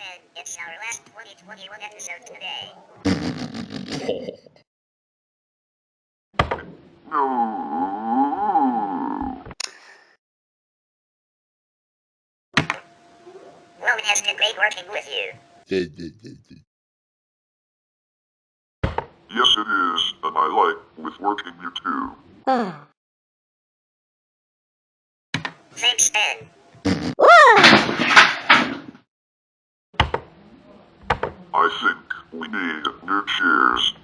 and it's our last 2021 episode today. No. Well, it has been great working with you. Yes, it is, and I like with working you too. Thanks, Ben. I think we need new chairs.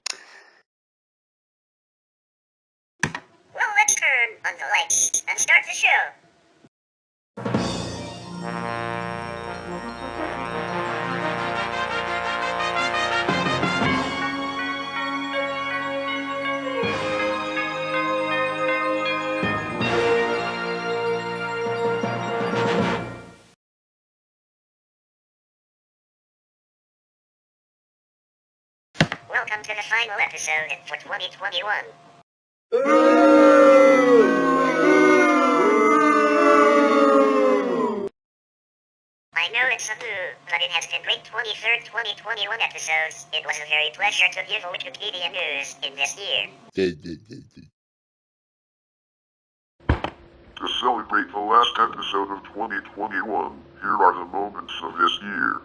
Well, let's turn on the lights and start the show. Welcome to the final episode for 2021. I know it's a boo, but it has been great 23rd 2021 episodes. It was a very pleasure to give Wikipedia news in this year. To celebrate the last episode of 2021, here are the moments of this year.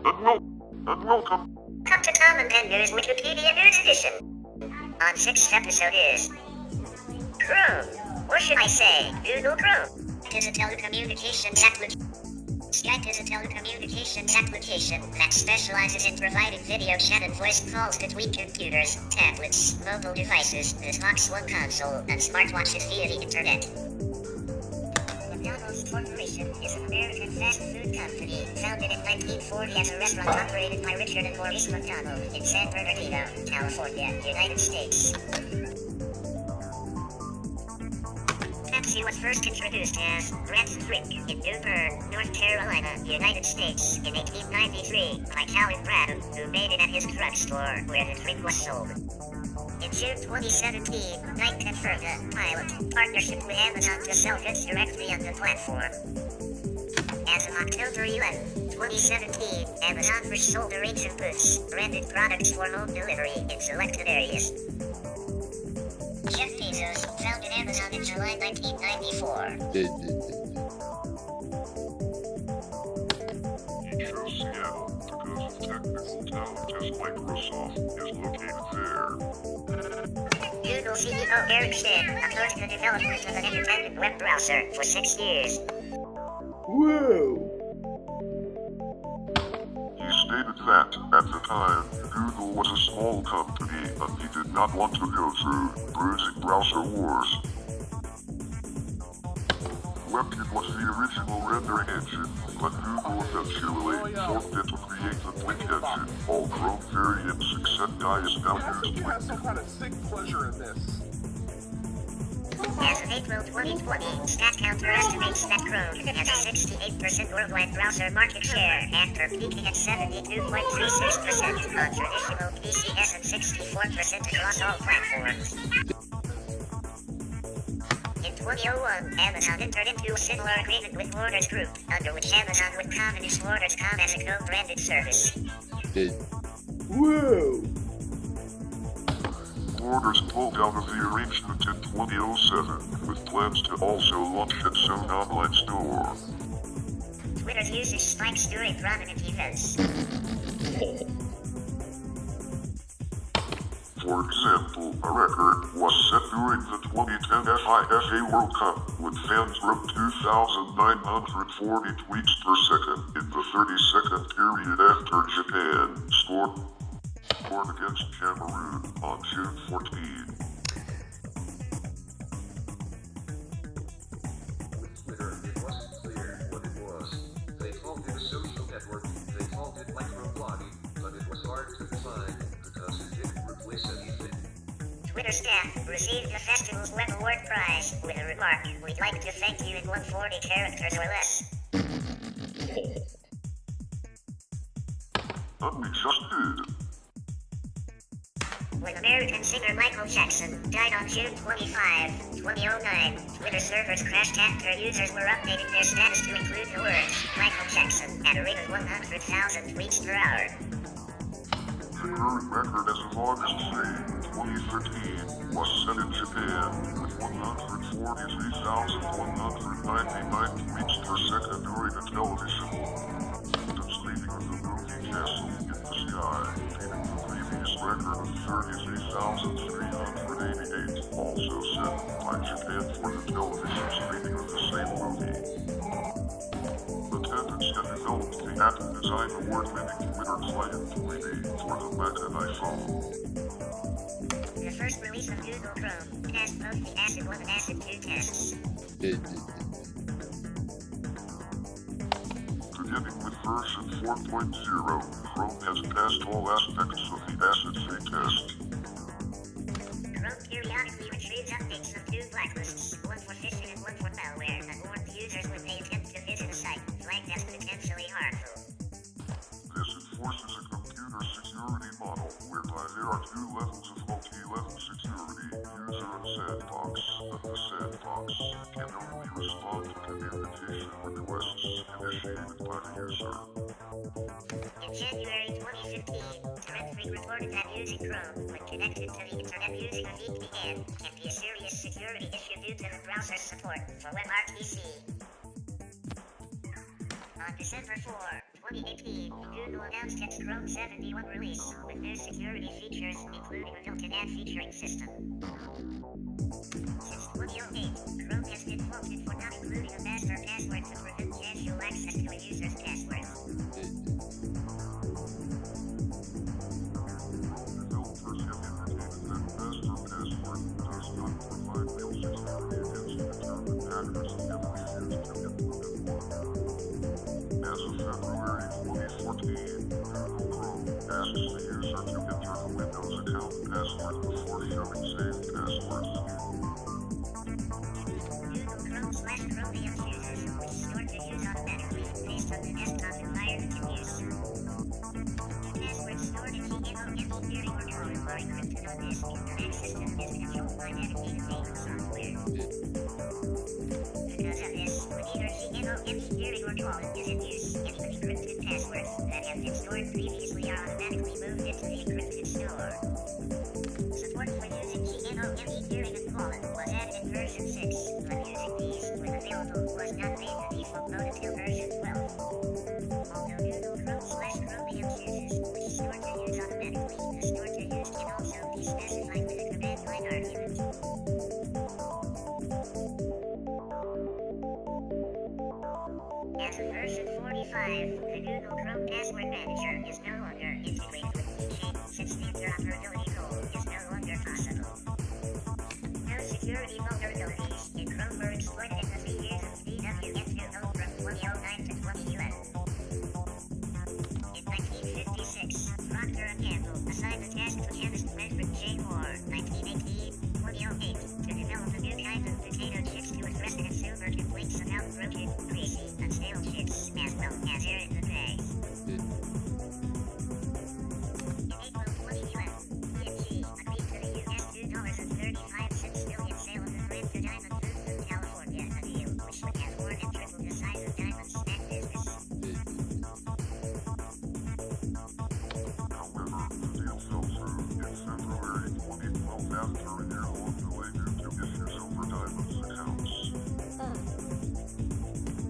Hello, and welcome. Come to TaBNWNE's Wikipedia News Edition. On 6th episode is Chrome, or should I say Google Chrome. It is a telecommunications application. Skype is a telecommunications application that specializes in providing video chat and voice calls between computers, tablets, mobile devices, the Xbox One console, and smartwatches via the internet. McDonald's Corporation is an American fast food company founded in 1940 as a restaurant operated by Richard and Maurice McDonald in San Bernardino, California, United States. Pepsi was first introduced as Grant's Drink in New Bern, North Carolina, United States in 1893 by Calvin Bradham, who made it at his drugstore where the drink was sold. In June 2017, Nike confirmed a pilot partnership with Amazon to sell goods directly on the platform. As of October 11, 2017, Amazon first sold a range of Boots branded products for home delivery in selected areas. Jeff Bezos founded Amazon in July 1994. He chose Seattle because of technical talent as Microsoft is located there. Google CEO Eric Schmidt opposed the development of an independent web browser for 6 years. Whoa! He stated that, at the time, Google was a small company and he did not want to go through bruising browser wars. WebKit was the original rendering engine, but Google eventually forked it to create the Blink engine. All Chrome variants except Guys now use You have Blink. some kind of sick pleasure in this. As of April 2020, StatCounter estimates that Chrome has a 68% worldwide browser market share after peaking at 72.36% on traditional PCs and 64% across all platforms. In 2001, Amazon entered into a similar agreement with Borders Group, under which Amazon would come and use Borders.com as a co-branded service. Whoa! Borders pulled out of the arrangement in 2007, with plans to also launch its own online store. Twitter's usage spikes during prominent events. For example, a record was set during the 2010 FIFA World Cup, when fans wrote 2,940 tweets per second in the 30-second period after Japan scored against Cameroon on June 14. With Twitter, it wasn't clear what it was. They called it a social network, they called it microblogging, but it was hard to define because it didn't replace anything. Twitter staff received the festival's Web Award Prize with a remark, "We'd like to thank you in 140 characters or less." And we just did. When American singer Michael Jackson died on June 25, 2009, Twitter servers crashed after users were updating their status to include the words, "Michael Jackson," at a rate of 100,000 tweets per hour. The current record as of August 3, 2013, was set in Japan with 143,199 tweets per second during a television. The streaming of the movie Castle in the Sky, beating the previous record of 33,388, also set by Japan for the television streaming of the same movie. The Attendance had developed the Apple Design Award-winning Twitter client Tweety for the Mac and iPhone. The first release of Google Chrome passed both the ACID 1 and ACID 2 tests. Beginning with version 4.0, Chrome has passed all aspects of the ACID 3 test. Chrome periodically retrieves updates from two blacklists, one for phishing and one for malware, that warns users when they attempt to visit a site flagged as potentially harmful. This enforces a computer security model whereby there are two levels of multi-level security, user and sandbox, but the sandbox can only respond to communication requests initiated by the user. In January 2015, Threat3 reported that using Chrome when connected to the internet using a VPN can be a serious security issue due to the browser's support for WebRTC. On December 4, 2018, Google announced its Chrome 71 release with new security features, including a built-in ad featuring system. Since 2008, Chrome has been faulted for not including a master password to prevent casual access to a user's password. Developers have indicated that master password does not provide real security against determined hackers and can be used to implement one. As of February 2014, Google Chrome asks the user to enter the Windows account password before showing saved passwords. Google Chrome/Chromium users, which store to use automatically based on the desktop environment in use. Passwords stored in GNOME hearing or code are encrypted on disk, and access to the disk controlled by dedicated data software. Because of this, when either GNOME hearing or code is in use, any encrypted passwords that have been stored previously are automatically moved into the encrypted store. Support for using GNOME hearing and code was added in version 6, but using these when available was not made the default mode until version 12. Although Google Chrome/Chromium uses, which store to use automatically, the store to use can also be specified with a command line argument. As of version 45, the Google Chrome Password Manager is no longer integrated with keychain since the interoperability goal is no longer possible. No security vulnerabilities in Chrome were exploited in the 3 years of TaBNWNE from 2009 to 2011. In 1956, Procter & Gamble assigned the task to chemist Frederick J. Moore, 1918-2008, to develop a new kind of potato chips to address the consumer complaints about broken, greasy, and stale chips, as well as air in the bag. In April 2011, P&G agreed to the US $2.35 billion sale of the brand to Diamond Foods of California, a deal which would have more than tripled the size of Diamond's snack business. However, the deal fell through in February 2012 after a year-long delay due to issues over Diamond's accounts.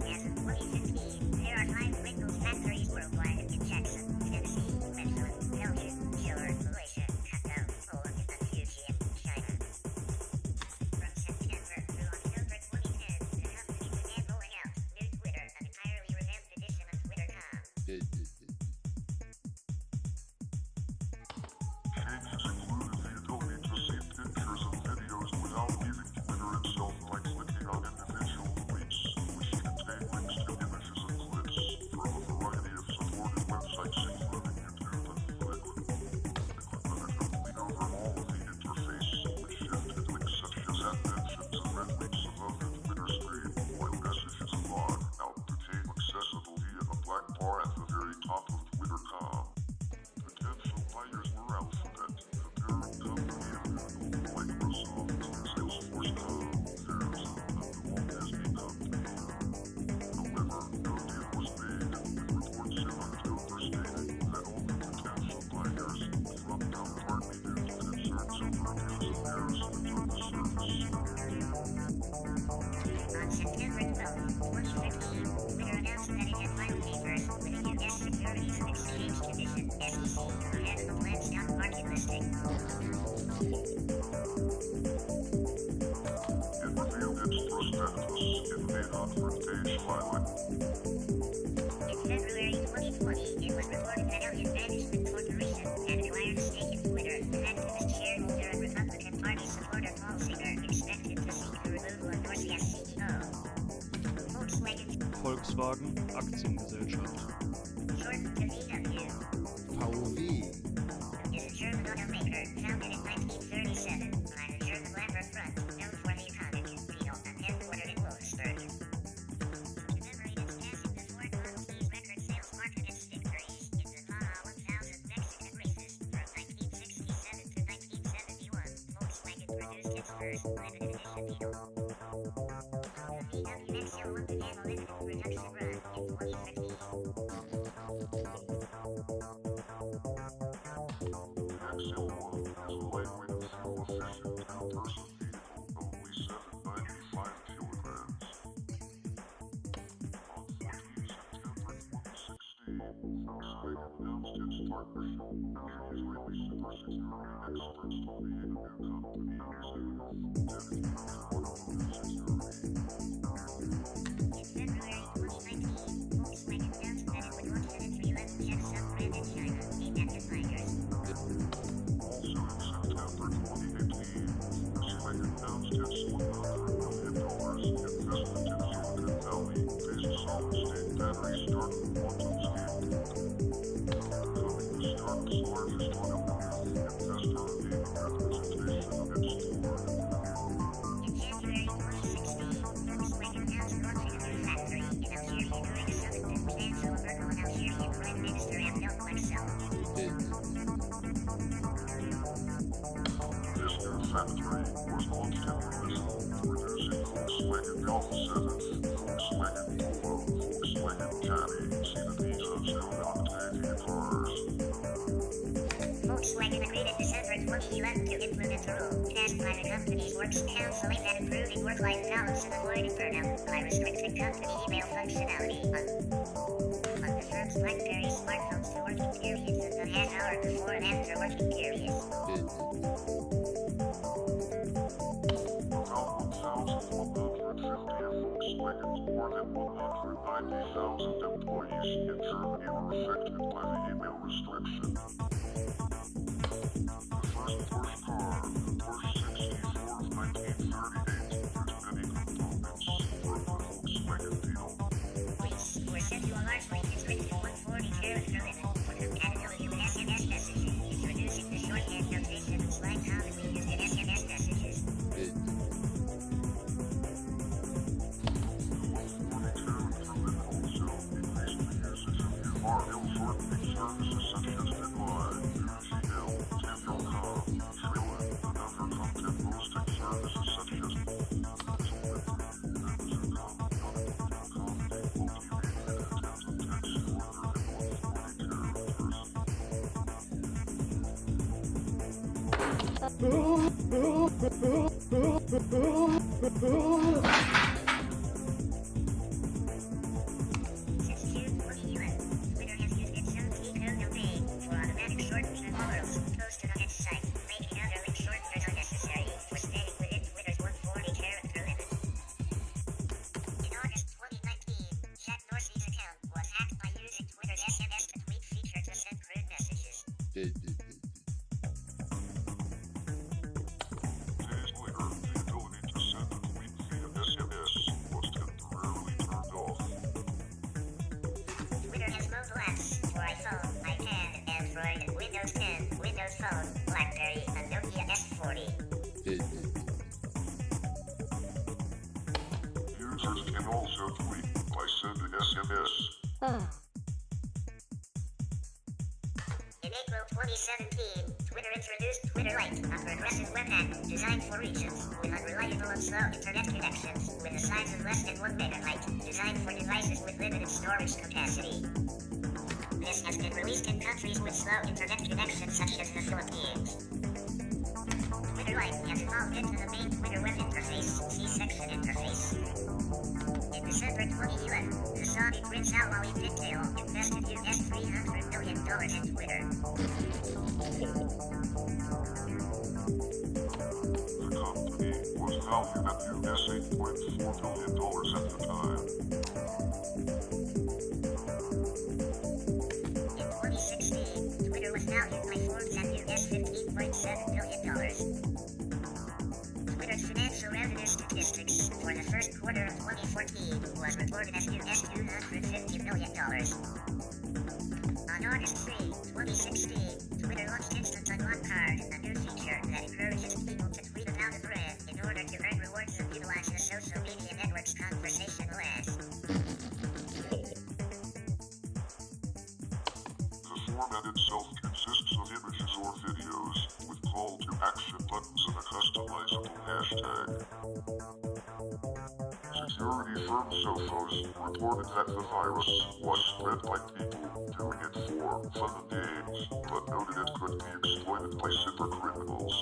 As of 2015, there are 5 Windows factories worldwide in Jackson, Tennessee, Redmond, Belgium, Chile, Malaysia, Qatar, Poland, and Fujian, China. From September through October 2010, the company began rolling out new Twitter, an entirely revamped edition of Twitter.com. Changes included the ability to see pictures and videos without leaving Twitter itself by clicking on individual tweets, which contain links to images and clips from a variety of supported websites including YouTube and Flickr. A complete overhaul of the interface, which pilot. In February 2020, it was reported that Elliott Management Corporation had acquired a stake in Twitter. Activist shareholder and Republican Party supporter Paul Singer expected to seek the removal of Dorsey as CEO. Volkswagen Aktiengesellschaft. Short to VW. VW. Is a German automaker founded in 1937 by the German Lambert Front, known for the iconic Beetle and headquartered in Wolfsburg. Commemorate its passing the Ford Model T's record sales market its victories in the Baja 1000 Mexican races from 1967 to 1971. Volkswagen produced its first limited edition Beetle. The VW XL1 began a limited production run in 2013. XL1 is a lightweight, fuel-efficient, two-person vehicle of only 795 kilograms. On 14 September 2016, Volkswagen announced its partnership with Israeli cybersecurity experts TaBNWNE dedicated to automotive security. In February 2019, Volkswagen announced that it would launch an entry-level jet sub-brand in China, aimed at designers. Also in September 2018, Volkswagen announced its $100 million investment in Silicon Valley-based solid-state battery startup Quantum Scape, becoming the startup's largest automotive investor and gaining representation of its board. In January 2016, Volkswagen announced launching a new factory in Algeria during a summit with Angela Merkel and Algerian Prime Minister Abdel Fattah. This new factory was launched in Brazil, producing Volkswagen Golf 7, Volkswagen Polo, Volkswagen Caddy, Citadina zero-octane cars. Volkswagen agreed in December 2011 to implement a rule passed by the company's Works Council aimed at improving work-life balance and avoiding burnout by restricting company email functionality on the firm's BlackBerry smartphones to working periods and the half hour before and after working periods. About 1,150 of Volkswagen's more than 190,000 employees in Germany were affected by the email restriction. The first Porsche car, the Porsche 64 of 1938, used many components from the Volkswagen Beetle. Police were set to a largely constricted 140 character limit for compatibility with SMS messaging, introducing the shorthand notation and slang commonly used in SMS messages. Shortening services such as Bitline, UGL, Tango.com, Trillin, and other content hosting services such as Since June 2011, Twitter has used its own T-code domain for automatic shortening of URLs posted on its site, making other link shorteners unnecessary for staying within Twitter's 140 character limit. In August 2019, Jack Dorsey's account was hacked by using Twitter's SMS to tweet feature to send crude messages. days later, the ability to send a tweet via SMS was temporarily turned off. Twitter has mobile apps for iPhone, iPad, Android, Windows 10, Windows Phone, BlackBerry, and Nokia S40. Users can also tweet by sending SMS. In April 2017, Twitter introduced Twitter Lite, a progressive web app designed for regions with unreliable and slow internet connections with a size of less than 1 megabyte, designed for devices with limited storage capacity. This has been released in countries with slow internet connections such as the Philippines. Twitter Lite has evolved into the main Twitter web interface, C-section interface. In December 2011, the Saudi Prince Alwali pigtail invested US $300 million in Twitter. The company was valued at US $8.4 billion at the time. In 2016, Twitter was valued by Forbes at US $15.7 billion. Twitter's financial revenue statistics for the first quarter of 2014 was reported as US $250 million. On August 3, 2016, Twitter launched Instant Unlock Card, a new feature that encourages people to tweet about a thread in order to earn rewards and utilize the social media network's conversational ads. The format itself consists of images or videos, with call to action buttons and a customizable hashtag. Security firm Sophos reported that the virus was spread by people doing it for fun and games, but noted it could be exploited by cybercriminals.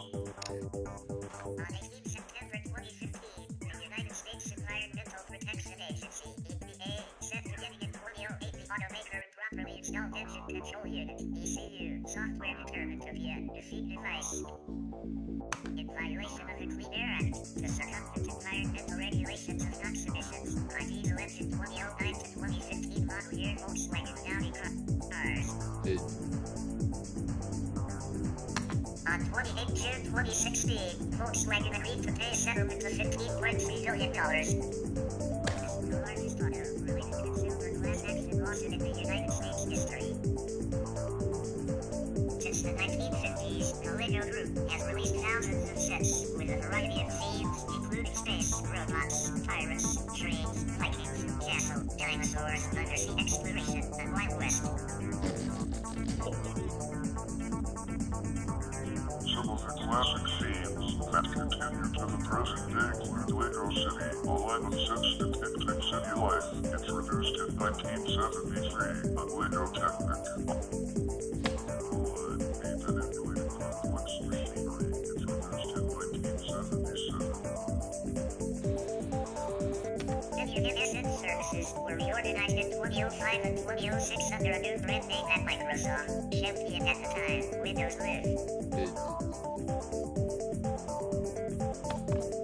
On 18 September 2015, the United States Environmental Protection Agency, EPA, said beginning in 2008 the automaker improperly installed Engine Control Unit, ECU, software determined to be a defeat device. In violation of the Clean Air Act, to circumvent environmental regulations of NOx emissions, by diesel engine 2009 to 2015 model year Volkswagen and Audi cars. On 28 June 2016, Volkswagen agreed to pay a settlement of $15.3 billion. This is the largest auto-related consumer class action lawsuit in the United States history. Since the 1950s, the Lego Group has released thousands of sets with a variety of themes, including space, robots, pirates, trains, Vikings, castle, dinosaurs, undersea exploration, and Wild West. Some of the classic themes that continue to the present day include Lego City, a line of sets depicting city life, introduced in 1973, and Lego Technic. Manipulated complex machinery, introduced in 1977. TaBNWNE services were reorganized in 2005 and 2006 under a new brand name at Microsoft, championed at the time, Windows Live.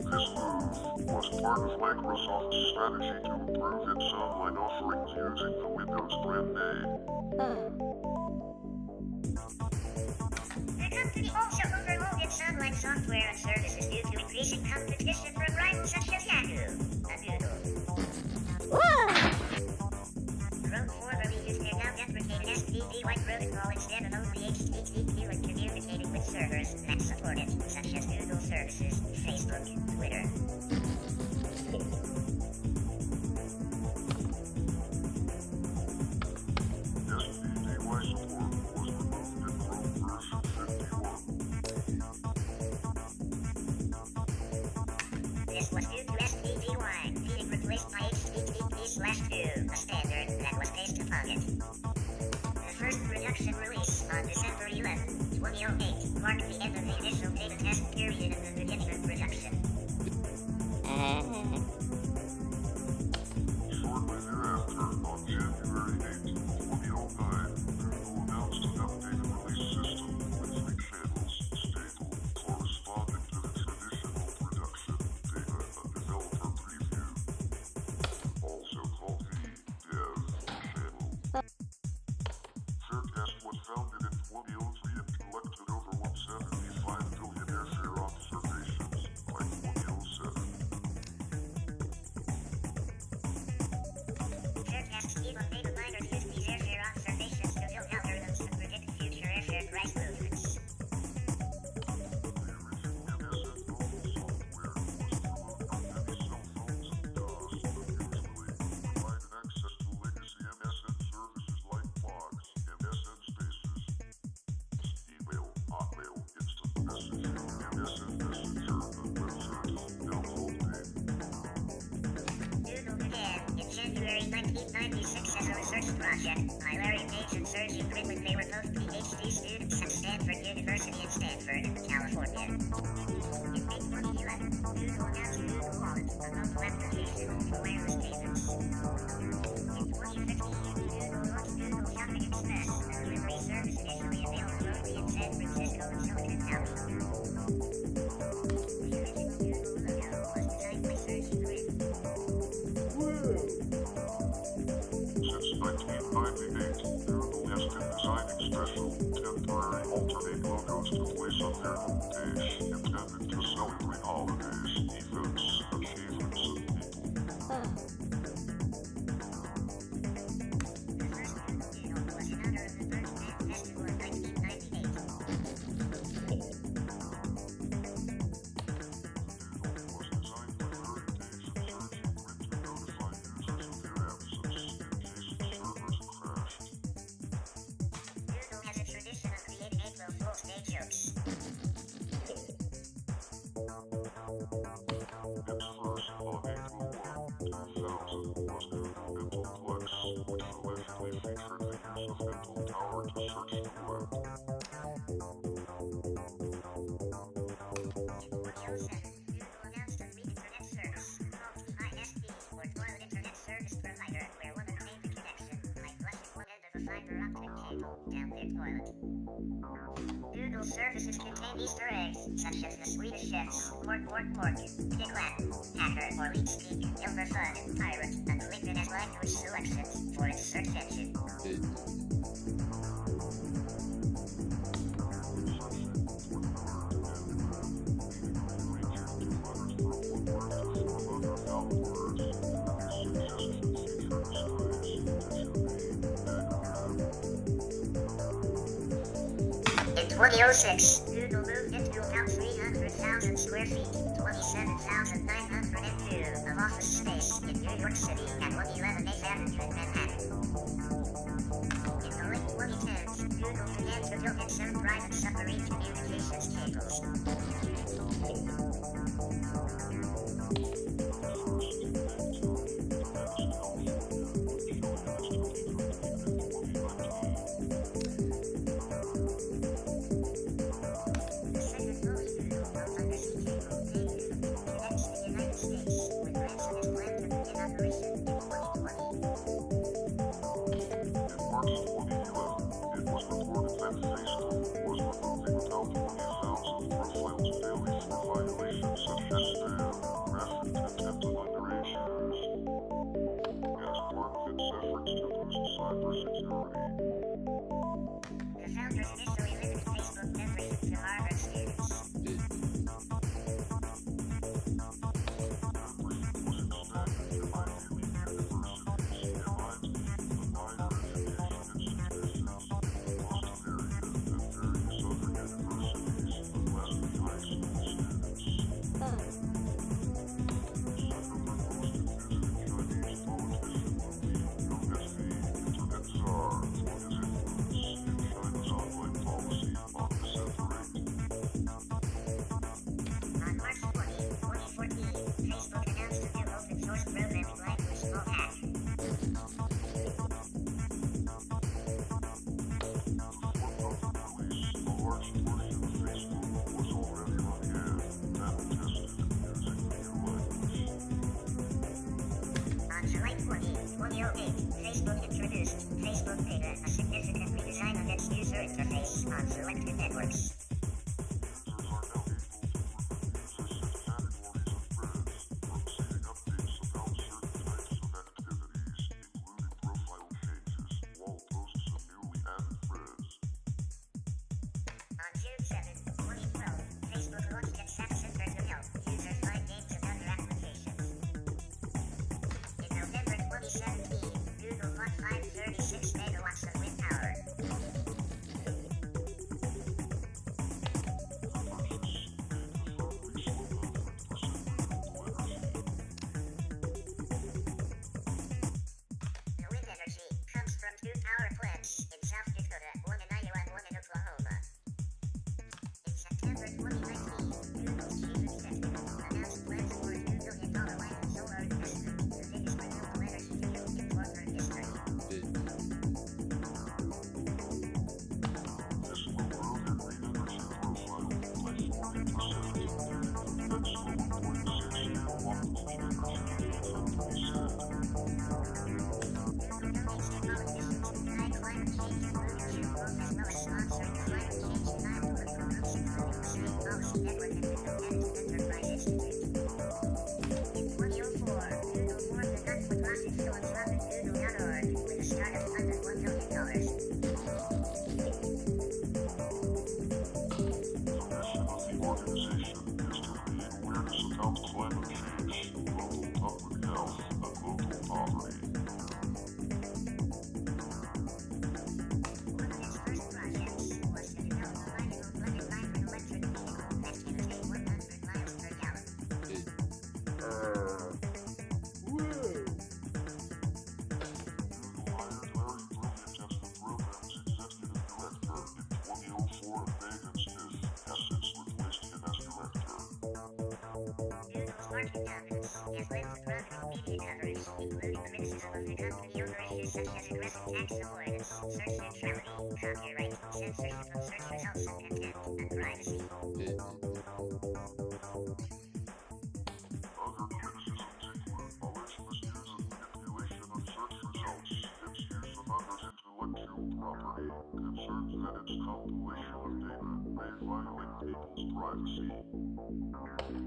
This move was part of Microsoft's strategy to improve its online offerings using the Windows brand name. The company also overhauled its online software and services due to increasing competition from rivals such as Yahoo and Google. Chrome formerly used their now deprecated SPDY protocol instead of only HTTP when communicating with servers that support it, such as Google services, Facebook, Twitter. SPDY support was removed in Chrome version 51. This was due to SPDY being replaced by HTTP/2, a standard that was based upon it. The first production release on December 11, 2008 marked the end of the initial beta test period and the beginning of production. Shortly thereafter, on January 8, 2009, Google announced an updated release system with 3 channels, stable, corresponding to the traditional production, data, and developer preview, also called the Dev channel. Faircast was founded in 2003 and collected over 175 billion airfare observations by 2007. Faircast's team of data miners used these airfare observations to build algorithms to predict future airfare price movements. The original MSN mobile software was promoted on many cell phones and DOS, but usually provided access to legacy MSN services like blogs, MSN Spaces, email, Hotmail, instant messaging, MSN Messenger, and web service, now called Bing. Google began in January 1996 as a research project by Larry Page and Sergey Brin when they were both PhD students at Stanford University in Stanford, California. In May 2011, Google announced Google Wallet, a mobile application for wireless payments. In 2015, Google launched Google Shopping Express, a delivery service initially available only in San Francisco and Silicon Valley. The original Google logo was cable down their toilet. Google services contain Easter eggs, such as the Swedish chefs, pork, piglet, hacker, or leak speak, ilverfun, pirate, and LinkedIn as language selections for its search engine. In 2006, Google moved into about 300,000 square feet, 27,902 of office space in New York City at 111 8th Avenue in Manhattan. In the late 2010s, Google began to build its own private submarine communications cables. The founders initially limited Facebook membership to Harvard students. On March 20, 2014, Facebook announced a new open source programming language called Hack. On July 20, 2008, Facebook introduced Facebook Beta, a significant redesign of its user interface on selected networks. On June 7, 2012, Facebook launched its App Center to help users find games and other applications. In November 2017, Google bought 536 megawatts of wind power. The wind energy comes from two power plants in South Dakota, one in Iowa and one in Oklahoma. In September 2019, Google's chief executive announced plans for a $2 billion wind and solar investment, the biggest renewable energy deal in corporate history. This will grow their green energy profile by 40%. That's 1.6 gigawatts of energy, the company said. Google donates to politicians who deny climate change and leadership both as well as sponsoring climate change denial political groups including the State Policy Network and the Independent Enterprise Institute. In 2004, Google formed the not-for-profit philanthropic Google.org with a startup fund of $1 billion. The mission of the organization is to create awareness about climate change, global public health, and global poverty. One of its first projects was to develop a reliable plug-in hybrid electric vehicle that can take 100 miles per gallon. Whoa. Google hired Larry Brilliant as the program's executive director in 2004 and Megan Smith has since replaced him as director. Google's market dominance has led to prominent media coverage, including the criticism of the company over issues such as aggressive tax avoidance, search neutrality, copyright, censorship of search results and content, and privacy. Other criticisms include alleged misuse and manipulation of search results, its use of others' intellectual property, people's privacy.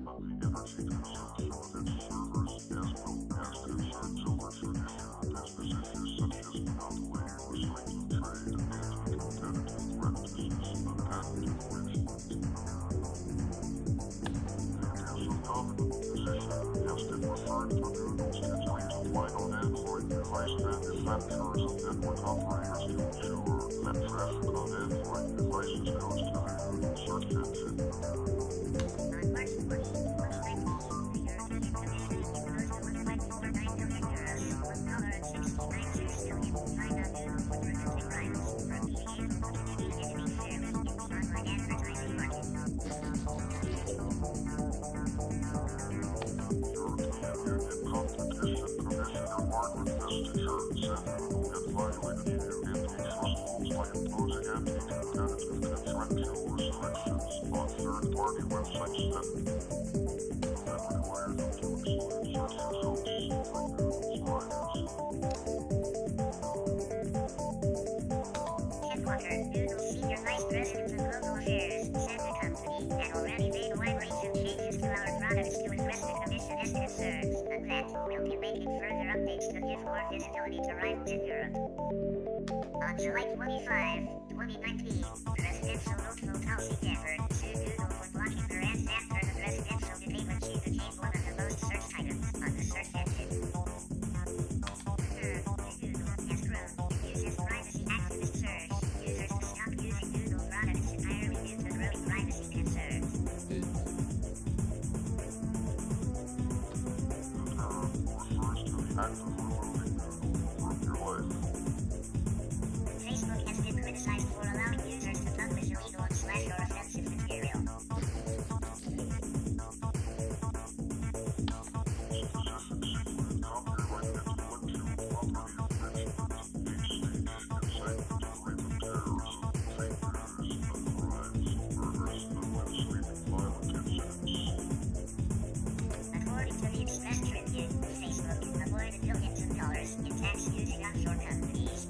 But the energy consumption of its servers as well as concerns over traditional business issues such as monopoly, restrictive trade, and anti-competitive practices, and patent infringement. The dominant position has been referred to Google's constraints applied on Android device manufacturers and network operators to ensure that traffic on Android devices goes to the Google search engine. On March 20, 2019, the European Commission imposed a 1.49 billion euros, $1.69 billion fine on Google for preventing rivals from being able to continue to innovate fairly in the online advertising market. Competition Commissioner Margaret Vestager said Google had violated EU antitrust rules by imposing anti-competitive contractual restrictions on third-party websites that require them to exclude search results from Google's rivals. Headquartered, Google's senior vice president of global affairs said the company had already made a wide range of changes to our products to address the commission's concerns, and that we'll be making further updates to give more visibility to rivals in Europe. On July 25, 2019, presidential notable Tulsi Gabbard sued Google for blocking her ads after the presidential debate when she became one of the most searched items on the search engine. Google has grown and uses privacy activists urge users to stop using Google products entirely due to growing privacy concerns. The term refers to the act of removing Google from your life. Facebook has been criticized for allowing users to publish illegal or offensive material. Specifics include copyright, intellectual property infringement, hate speech, incitement to rape and terrorism, fake news, and crimes, murders, and web-sweeping violent incidents. According to the Express Tribune, Facebook avoided billions of dollars in tax using offshore companies.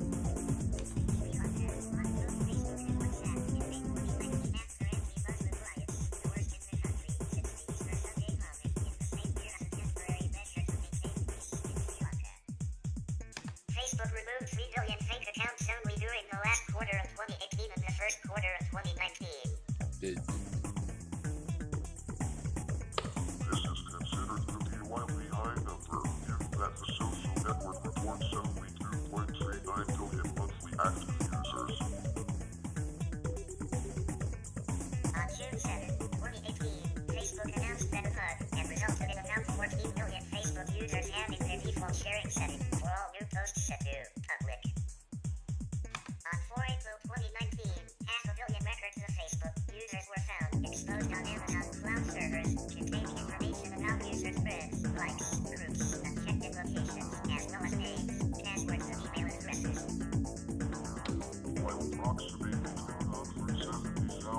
Facebook removed 3 billion fake accounts only during the last quarter of 2018 and the first quarter of 2019. This is considered to be a wildly high number, given that the social network reports only 2.39 billion monthly active users. On June 7, 2018, Facebook announced that a bug had resulted in about 14 million Facebook users having their default sharing setting for all new posts set to public. On 4 April 2019, half a billion records of Facebook users were found exposed on Amazon cloud servers, containing information about users' friends, likes, groups, and checked-in locations, as well as names, passwords, and email addresses. While approximately 270,000 people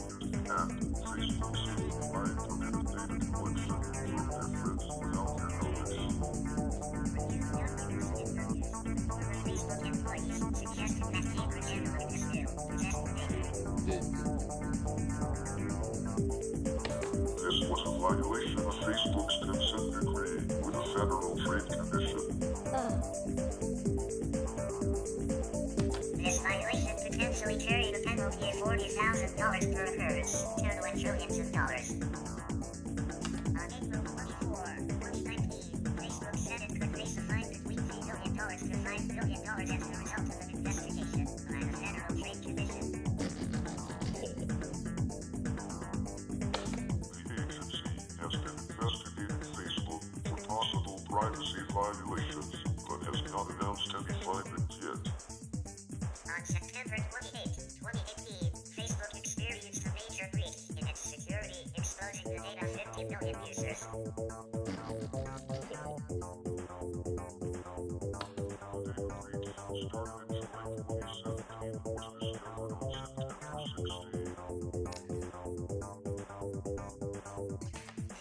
use the app, Facebook seems to provide permitted data collection from their friends without their knowledge. Former Facebook employees suggested that Cambridge Analytica still possessed data. This was a violation of Facebook's consent decree with the Federal Trade Commission. This violation potentially carried a penalty of $40,000 per occurrence, totaling trillions of dollars. On April 24, 2019, Facebook said it could face a fine between $3 billion to $5 billion as a result of an investigation by the Federal Trade Commission. The agency has been investigating Facebook for possible privacy violations, but has not announced any findings yet. On September 28, 2018, Facebook experienced a major breach in its security, exposing the data of 50 million users. Started in July 2017 and was discovered on September 16.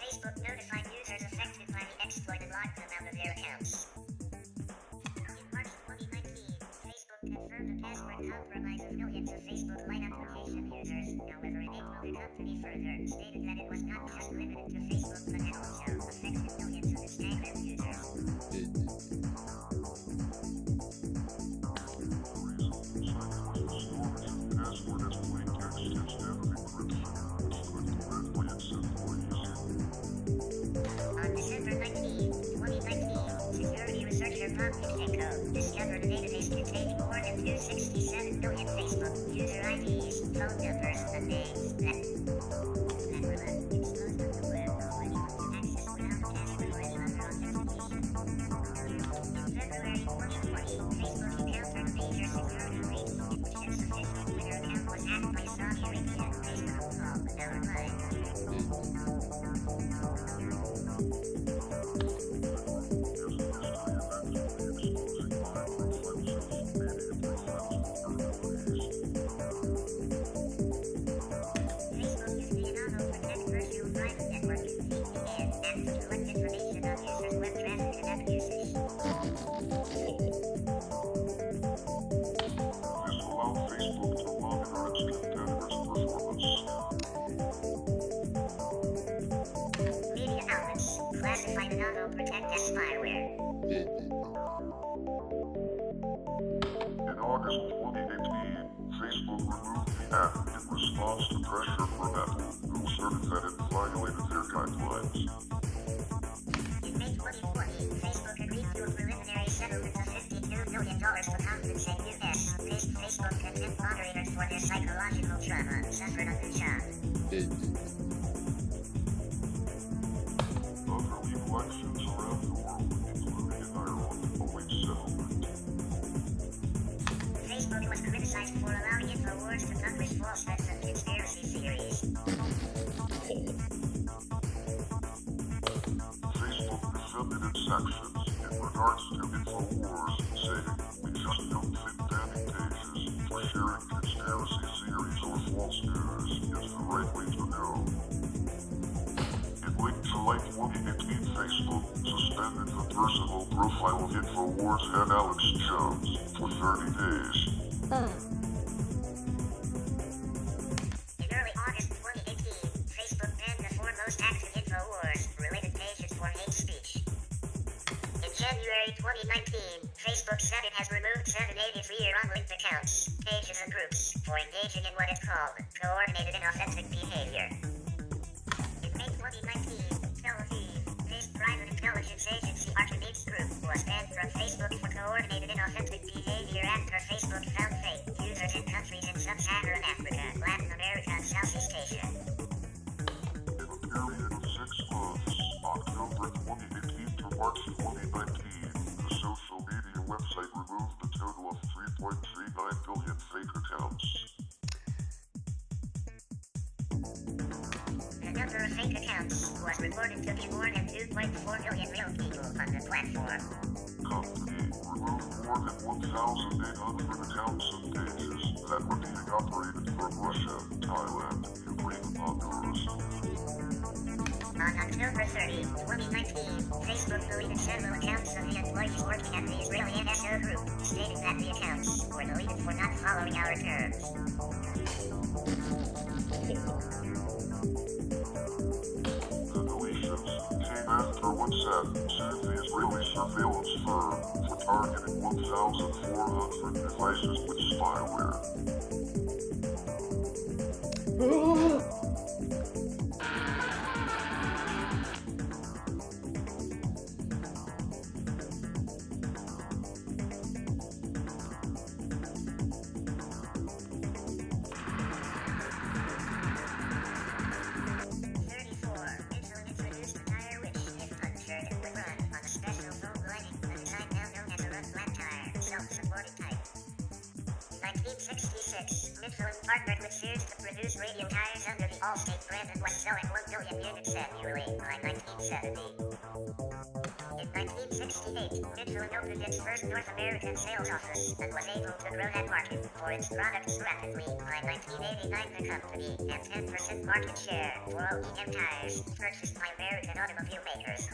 Facebook notified users affected by the exploit and locked them out of their accounts. In March 2019, Facebook confirmed a password compromise of millions of Facebook Lite application users. However, in April The company further stated that it was not just limited to Facebook but had also affected millions of Instagram users. On December 19, 2019, security researcher Bob discovered a database containing more than 267 million Facebook user IDs, phone numbers, and names that were left exposed on the web for anyone to access without password or other authentication. In February 2020, Facebook encountered major security leaks in which its official Twitter account was hacked by Saudi Arabia based on a call an hour live. Facebook used the Anonymous Protect Virtual Private Network (VPN) app to collect information on users' web traffic and app usage. This allowed Facebook to monitor its competitors' performance. Media outlets classified Anonymous Protect as spyware. In August 2018, Facebook removed the app in response to pressure from Apple, who asserted that it violated their guidelines. In May 2020, Facebook agreed to a preliminary settlement of $52 million to compensate US-based Facebook content moderators for their psychological trauma suffered on the job. Other legal actions around the world, including in Ireland, await settlement. Facebook was criticized for allowing InfoWars to publish falsehoods and conspiracy theories. Facebook defended its actions in regards to InfoWars, saying, "We just don't think banning pages for sharing conspiracy theories or false news is the right way to go." In late July 2018, Facebook suspended the personal profile of InfoWars head Alex Jones for 30 days. In early August 2018, Facebook banned the foremost active InfoWars-related pages for hate speech. In January 2019, Facebook said it has removed 783 wrong-linked accounts, pages, and groups for engaging in what it called coordinated inauthentic behavior. In May 2019, Tel Aviv-based private intelligence agency Archimedes Group was banned from Facebook for coordinated inauthentic behavior after Facebook found fake users in countries in sub-Saharan Africa, Latin America, and Southeast Asia. In a period of 6 months, October 2018 to March 2019, the social media website removed a total of 3.39 billion fake accounts. The number of fake accounts was reported to be more than 2.4 million real people on the platform. Company removed more than 1,800 accounts and pages that were being operated from Russia, Thailand, Ukraine, and Honduras. On October 30, 2019, Facebook deleted several accounts of the employees working at the Israeli NSO group, stating that the accounts were deleted for not following our terms. The deletions came after WhatsApp sued the Israeli surveillance firm for targeting 1,400 devices with spyware. Partnered with Sears to produce radio tires under the Allstate brand and was selling 1 billion units annually by 1970. In 1968, Michelin opened its first North American sales office and was able to grow that market for its products rapidly. By 1989, the company had 10% market share for OEM tires purchased by American automobile makers.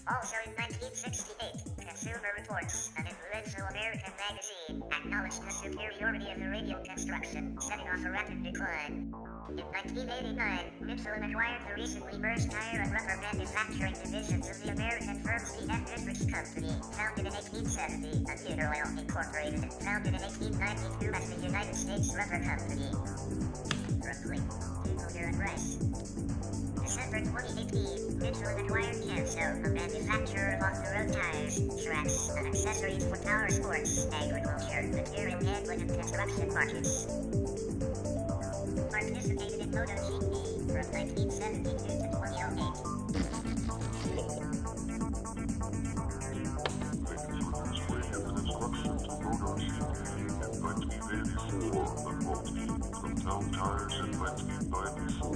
Also in 1968, Consumer Reports, an influential American magazine, acknowledged the superiority of the radio construction, setting off a rapid decline. In 1989, Michelin acquired the recently merged tire and rubber manufacturing divisions of the American firm TaBNWNE Company, founded in 1870, and Oil Incorporated, founded in 1892 as the United States Rubber Company. Brooklyn, Owner and Rice. December 2018, Michelin acquired Canso, a manufacturer of off-the-road tires, tracks, and accessories for power sports, agriculture, material handling, and construction markets. Participated in MotoGP from 1972 to 2008. Tires in 1994.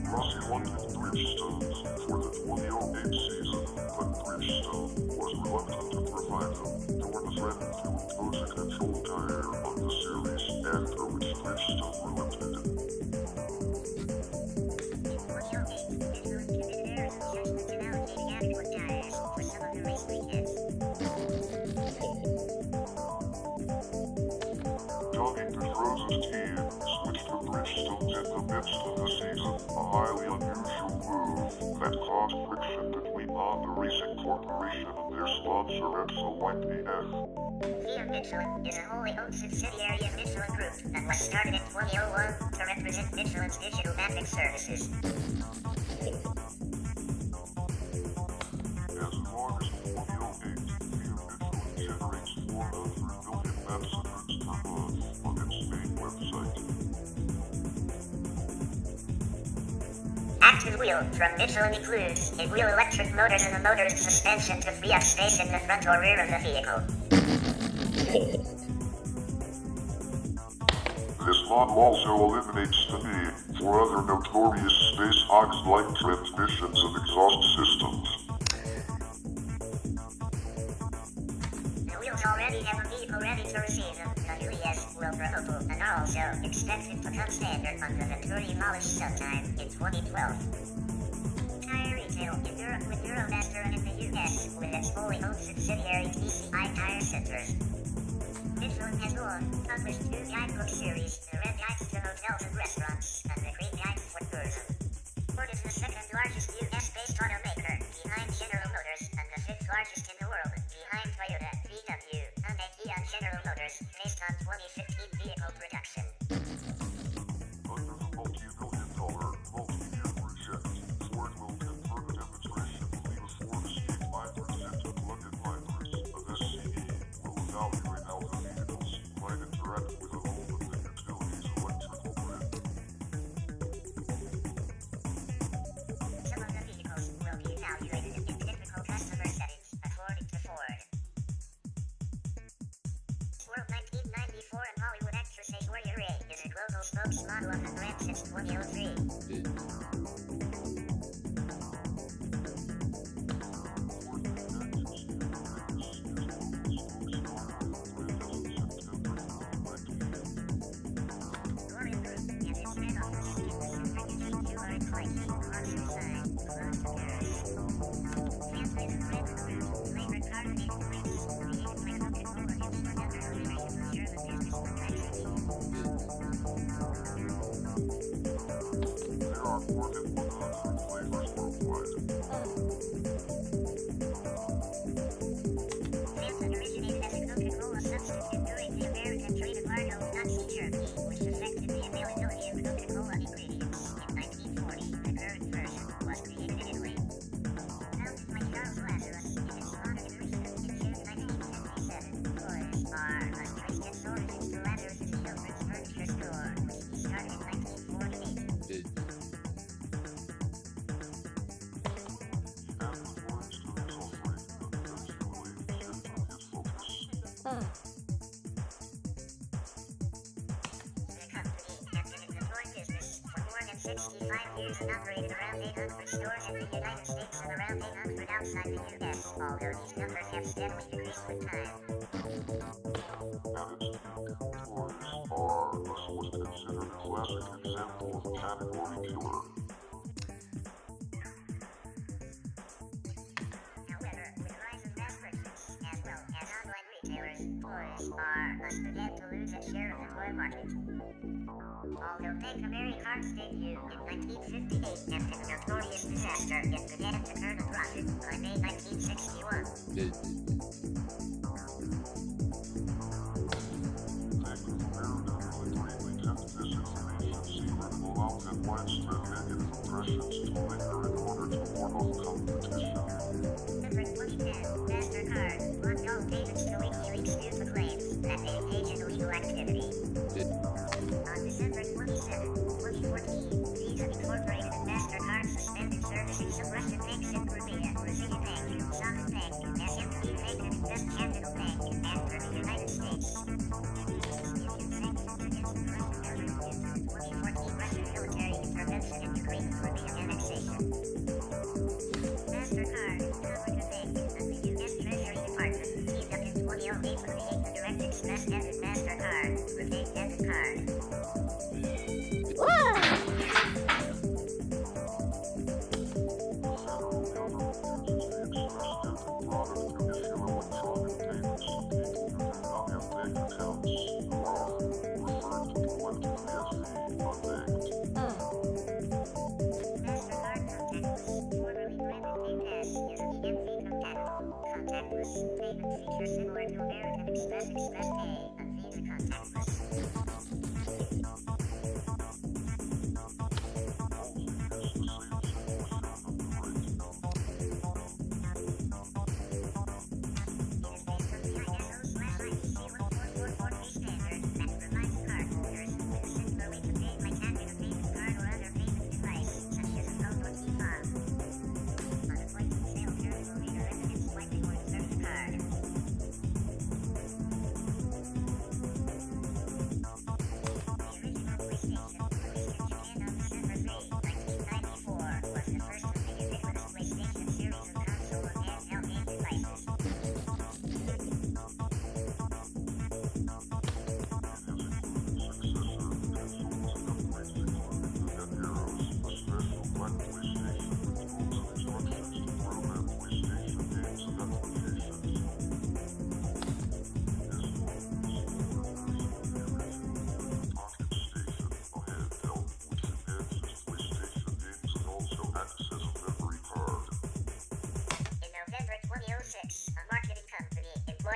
Rossi wanted Bridgestone for the 2008 season, but Bridgestone was reluctant to provide them, nor the threat to impose a control tire on the series, after which Bridgestone relented. In 2008, Michelin committed errors of judgment in allocating adequate tires for some of the race weekends. Johnny Pedrosa's team switched to Bridgestone in the midst of the season, a highly unusual move that caused friction between Honda Racing Corporation and their sponsor YPF. Via Michelin is a wholly owned subsidiary of Michelin Group that was started in 2001 to represent Michelin's digital mapping services. As of August 2008, Via Michelin generates 400 million maps and routes per month on its main website. Active wheel from Michelin includes in-wheel electric motors and the motor's suspension to free up space in the front or rear of the vehicle. This model also eliminates the need for other notorious space hogs-like transmissions and exhaust systems. The wheels already have a vehicle ready to receive them. The new ES will prototype and are also expected to come standard on the Venturi Polish sometime in 2012. Tire retail in Europe with Euromaster and in the US with its wholly owned subsidiary TCI Tire Centers. Michelin has long published two guidebook series, the Red Guides to Hotels and Restaurants, and the Green Guides for Tourism. Ford is the second largest US-based automaker, behind General Motors, and the fifth largest in the world, behind Toyota, VW, Hyundai, Kia, and General Motors, based on 2015 vehicle production. Under the multi-million-dollar, multi-year project, Ford will convert a demonstration fleet of Ford Escape hybrids into plug-in hybrids. The SCE will evaluate how the vehicles might interact with a home and the utilities electrical grid. Some of the vehicles will be evaluated in typical customer settings, according to Ford. World 1994 and Hollywood actress Aishwarya Rai is a global spokesmodel of the brand since 2003. Orion Group and its head office in the Central Union are in Clayton, Oceanside, close to Paris. Translated from the group, flavor carbonated drinks, created by Coca-Cola and for another iteration of German business complexity. There are more than 100 flavors worldwide. Fanta originated as a Coca-Cola substitute during the American trade embargo of Nazi Germany, which affected the availability of Coca-Cola ingredients. In 1940, the current version was created in Italy. Founded by Charles Lazarus in his Monaco region in June 1957, Toys R Us traced its origins to Lazarus' Children's Furniture Store, which he started in 1948. And the words to his offering eventually shifted his focus. The company has been in the toy business for more than 65 years and operated around 800 stores in the United States and around 800 outside the US, although these numbers have steadily decreased with time. And its Toys R Us was considered a classic example of a category killer. However, with the rise of mass merchants, as well as online retailers, Toys R Chrysler began to lose its share of the toy market. Although Bank Americards debuted in 1958 after the notorious disaster, it began to turn a profit by May 1961. Bank of America deliberately kept this information secret to allow them widespread negative impressions to linger in order to ward off competition. December 2010, MasterCard blocked all payments to WikiLeaks due to claims that they engage in illegal activity. On December 27, 2014, Visa Incorporated and MasterCard suspended servicing some Russian banks in Crimea, Brazilian Bank, Sovereign Bank, SMP Bank, and Invest Capital Bank, and for the United States. Russian military intervention in Ukraine for the annexation. MasterCard, Africa Bank, and the U.S. Treasury Department teamed up in 2008 to create the Direct Express Debit MasterCard, prepaid debit card. Contactless payment feature similar to American Express Pay and Visa Contactless.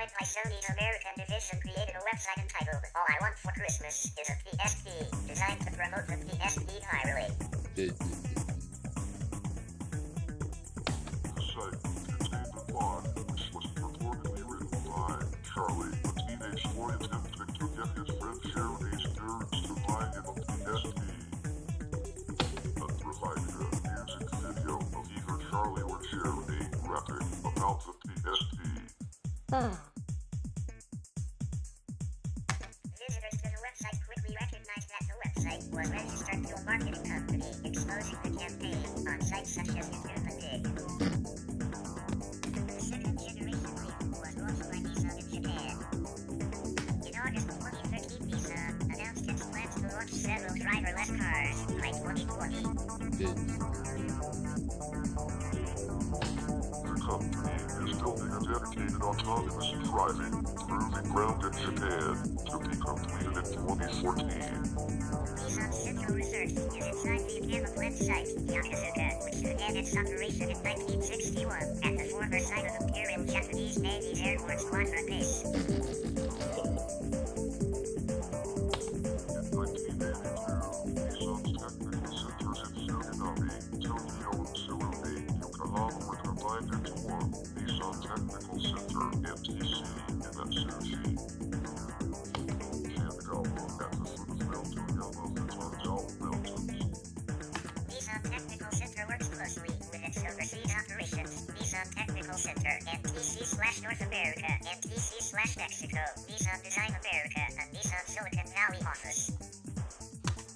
By Sony's American division created a website entitled All I Want for Christmas is a PSP, designed to promote the PSP virally. The site contained a blog which was purportedly written by Charlie, a teenage boy attempting to get his friend Sherry's parents to buy him a PSP. And provided a music video of either Charlie or Sherry rapping about the PSP. Visitors to the website quickly recognized that the website was registered to a marketing company exposing the campaign on sites such as YouTube and Dig. The second generation label was launched by Visa in Japan. In August 2013, Visa announced its plans to launch several driverless cars by 2020. The company is building a dedicated autonomous driving proving ground in Japan to be completed in 2014. Nissan's central research is inside the Yamaha plant site, Yokosuka, which began its operation in 1961 at the former site of Imperial Japanese Navy's Airborne Squadron Base. In 1982, Nissan's technical centers in Suginami, Tokyo, and Tsurume, Yokohama were combined into one, Nissan Technical Center, NTC, in Atsushi. Kanagawa, at the foot of Mount Oyama, the Tondao Mountains. Nissan Technical Center works closely with its overseas operations, Nissan Technical Center, NTC/North America, NTC/Mexico, Nissan Design America, and Nissan Silicon Valley office.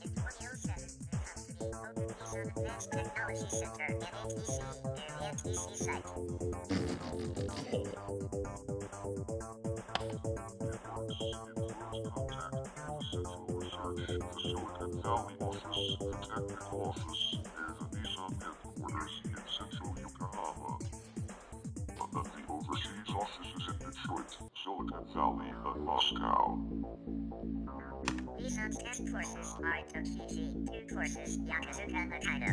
In 2007, the company opened Nissan Advanced Technology Center, NATC, near the NTC site. Valley office, the technical office, near the Nissan headquarters in central Yokohama. But the overseas office is in Detroit, so Silicon Valley and Moscow. Nissan's test courses are in Tokichi, 2 courses, Yokosuka, Hokkaido.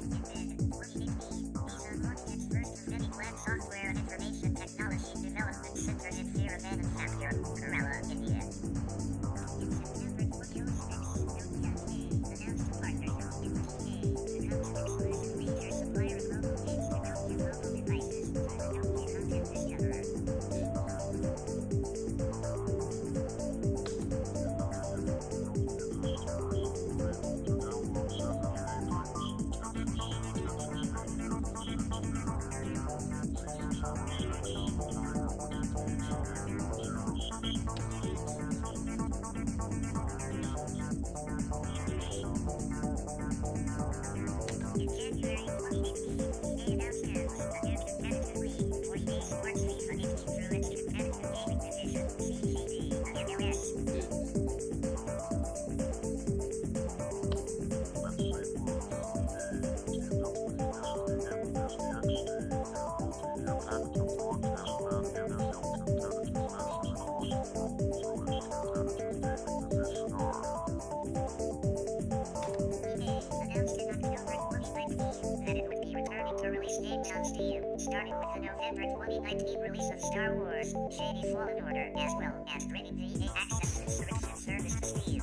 In mid-2018, Nissan launched its first of many planned software and information technology development centers in Sierra Manufacture, Kerala, India. In September 2006, TaBNWNE announced a partnership with TK to come to exclusive major supplier of mobile games to Nokia mobile devices through the Nokia Content Discoverer. In January 2018, they announced a new competitive league for EA Sports FIFA 18 through its competitive gaming division, TaBNWNE. Announced in October 2019 that it would be returning to release games on Steam, starting with the November 2019 release of Star Wars: Jedi Fallen Order, as well as bringing the EA Access subscription service to Steam.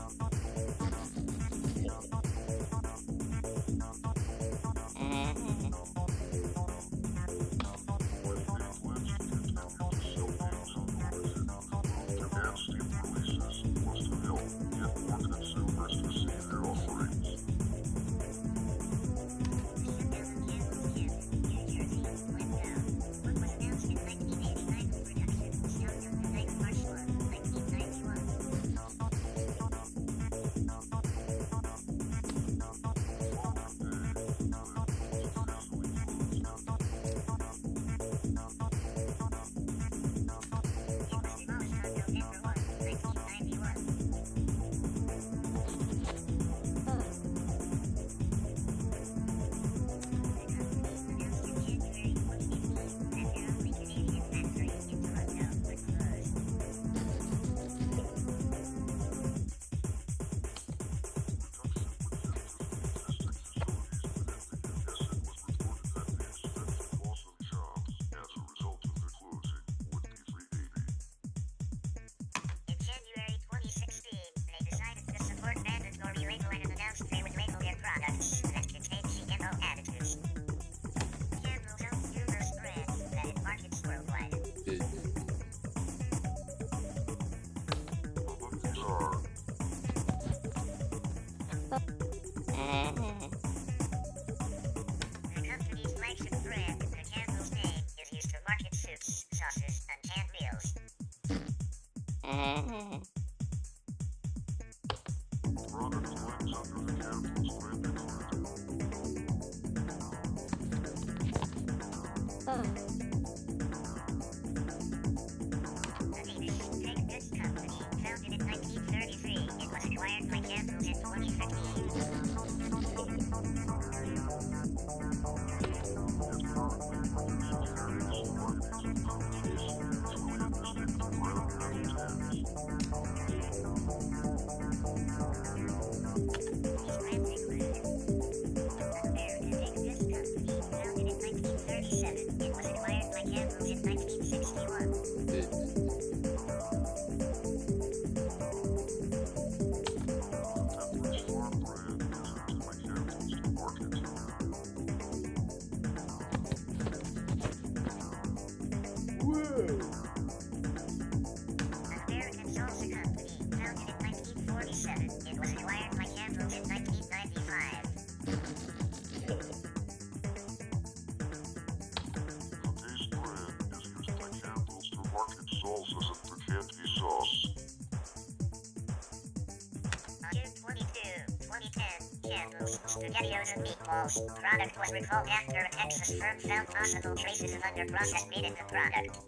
Spaghettios and meatballs. Product was recalled after a Texas firm found possible traces of underprocessed meat in the product.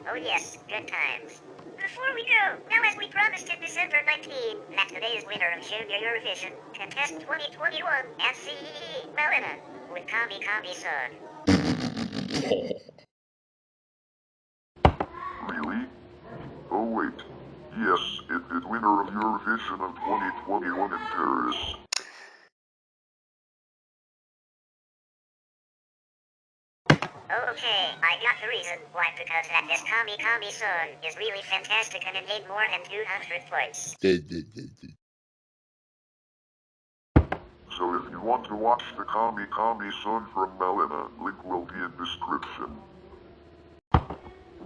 Oh yes, good times. Before we go, now as we promised in December 19, that today's winner of Junior Eurovision, Contest 2021, at CEE, Melina, with Kami Kami Son. Yes, it did winner of Eurovision of 2021 in Paris. Okay, I got the reason why, because that this Kami song is really fantastic and it made more than 200 points. So if you want to watch the Kami song from Melina, link will be in description.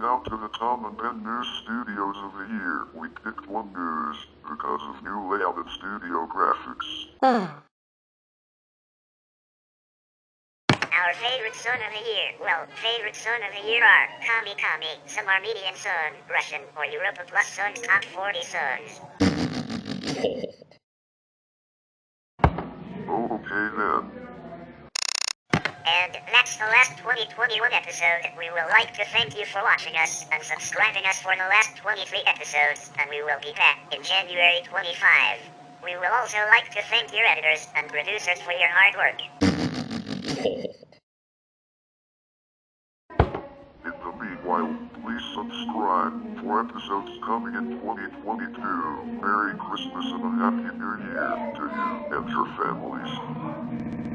Now to the TaBNWNE Studios of the Year. We picked one news because of new layout and studio graphics. Our favorite song of the year. Well, favorite song of the year are Kami, some Armenian song, Russian, or Europa Plus songs, top 40 songs. Okay then. And that's the last 2021 episode. We would like to thank you for watching us and subscribing us for the last 23 episodes, and we will be back in January 25. We will also like to thank your editors and producers for your hard work. In the meanwhile, please subscribe for episodes coming in 2022. Merry Christmas and a Happy New Year to you and your families.